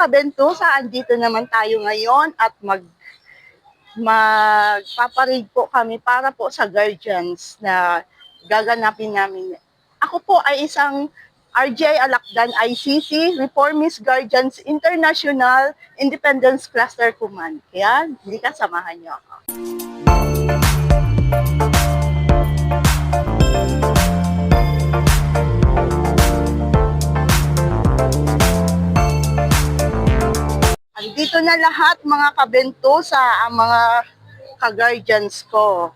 kabentusa, andito naman tayo ngayon at magpaparade po kami para po sa guardians na gaganapin namin. Ako po ay isang RJ Alakdan ICC, Reformist Guardians International Independence Cluster Command. Kaya, hindi ka samahan niyo ako. Andito na lahat mga kabentusa, ang mga ka-guardians ko.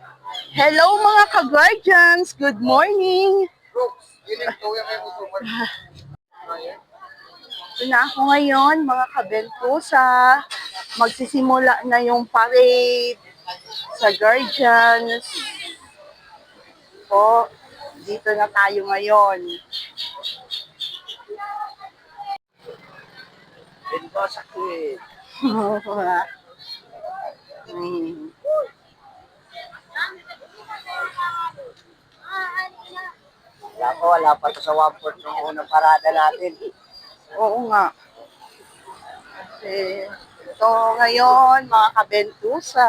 Hello mga ka-guardians, good morning. Ito na ako ngayon mga kabentusa. Magsisimula na yung parade sa guardians. Po, dito na tayo ngayon. Ito sakit. Wala pa to sa 1-4 nung unang parada natin. Oo nga. Kasi ito ngayon, mga kabentusa,